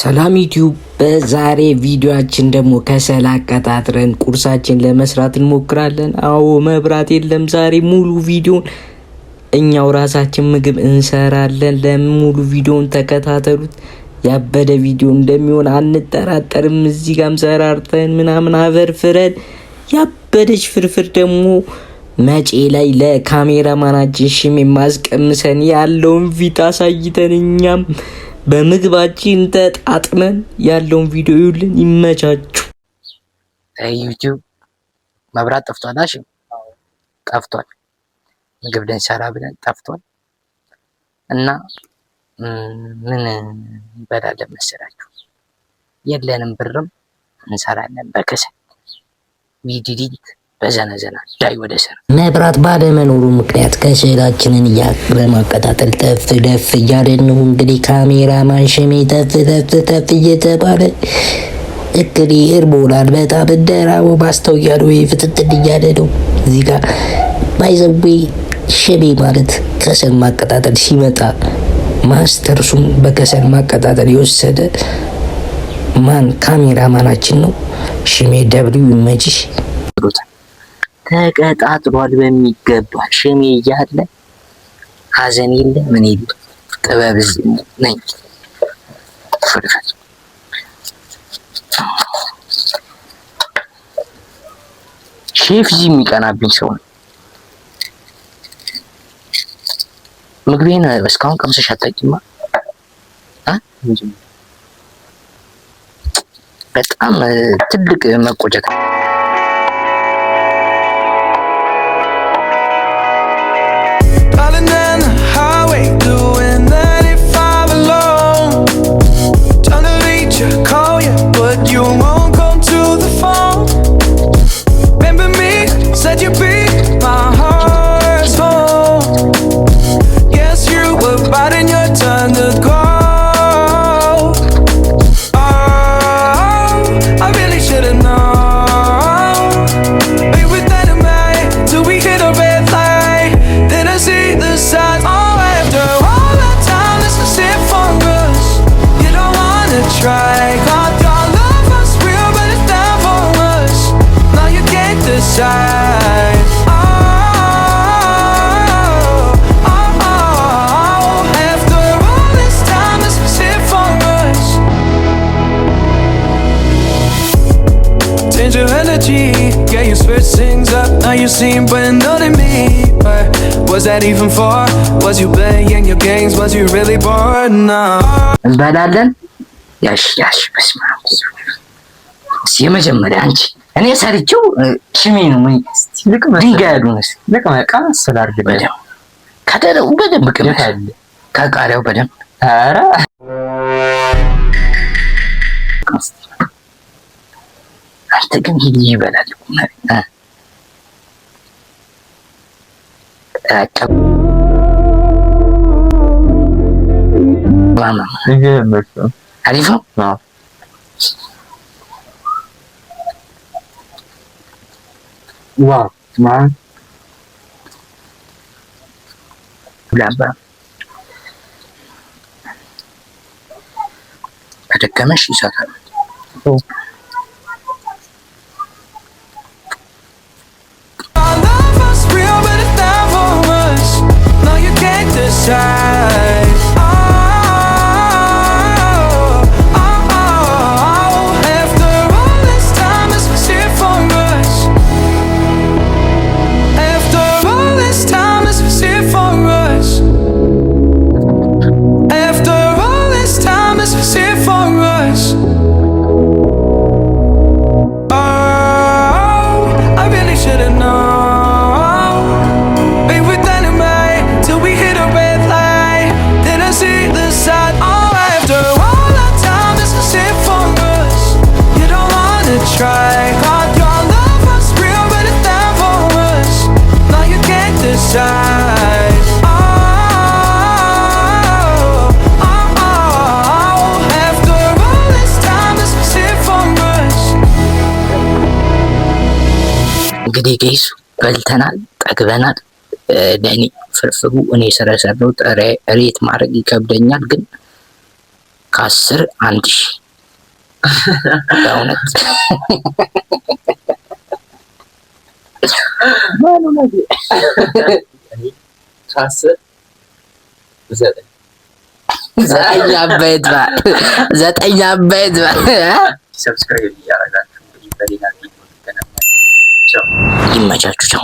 ሰላም ዩቲዩብ። በዛሬ ቪዲዮአችን ደግሞ ከሰል አቀጣጥረን ቁርሳችን ለመስራት እንሞክራለን። አዎ መብራት የለም ዛሬ። ሙሉ ቪዲዮን እኛው ራሳችን ምግብ እንሰራለን። ለሙሉ ቪዲዮን ተከታተሉት። ያበደ ቪዲዮ እንደሚሆን አንጠራጠርም። እዚህ ጋም ሰራርተን ምናምን አፈርፍረን ያበደች ፍርፍር ደግሞ መጪ ላይ ለካሜራማናችን ሽሜ ማስቀምሰን ያለውን ቪዲዮ አሳይተን እኛም በምግባችን ተጣጥመን ያለውን ቪዲዮ ይውልን። ይመቻችሁ። ዩቲዩብ መብራት ጠፍቷል። እሺ ጠፍቷል። ምግብ ልንሰራ ብለን ጠፍቷል እና ምን እንበላለን መሰላችሁ? የለንም ብርም እንሰራለን በከሰል ቪዲዲት በዘነዘና ዳይ ወደ ሰራ። መብራት ባለመኖሩ ምክንያት ከሰላችንን በማቀጣጠል ተፍ ደፍ እያለን ነው። እንግዲህ ካሜራማን ሽሜ ተፍ እየተባለ እንግዲህ እርቦናል በጣም እንደራቦ ማስተውያል ወይ ፍጥጥን እያለ ነው። እዚህ ጋር ባይዘዌ ሽሜ ማለት ከሰል ማቀጣጠል ሲመጣ ማስተርሱም በከሰል ማቀጣጠል የወሰደ ማን ካሜራማናችን ነው። ሽሜ ደብሊው ይመችሽ። ተቀጣጥሏል በሚገባ ሽሜ እያለ ሀዘን የለ ምን የለ ጥበብ ነኝ። ሼፍ ዚ የሚቀናብኝ ሰው ነው። ምግቤን እስካሁን ቀምሰሽ አታውቂማ? በጣም ትልቅ መቆጨት። Yeah, you switch things up. Now you seem brand new to me. But was that even for? Was you playing your games? Was you really bored? No. እንበላለን። ያሽ በስመ አብ። የመጀመሪያ አንቺ እኔ ሰርቼው ሽሜ ነው ምን ድንጋያዱንስ ለቀመቃ ስላርግ በደም ከደረው በደንብ ቅመታል ከቃሪያው በደንብ ኧረ አንተ ግን ሂድ ይበላል ማማ አሪፍ ነው። ዋው ማን ላባ ከደከመሽ ይሰራል። እንግዲህ ጋይስ በልተናል፣ ጠግበናል። ለኔ ፍርፍሩ እኔ ስለሰራው ሬት ማድረግ ይከብደኛል፣ ግን ከ10 1000 በእውነት ማኑ ነው ከ10 9 አበይት ባ ሰብስክራይብ እያደረጋችሁ በሌላ ቪዲዮ ይመቻችሁ።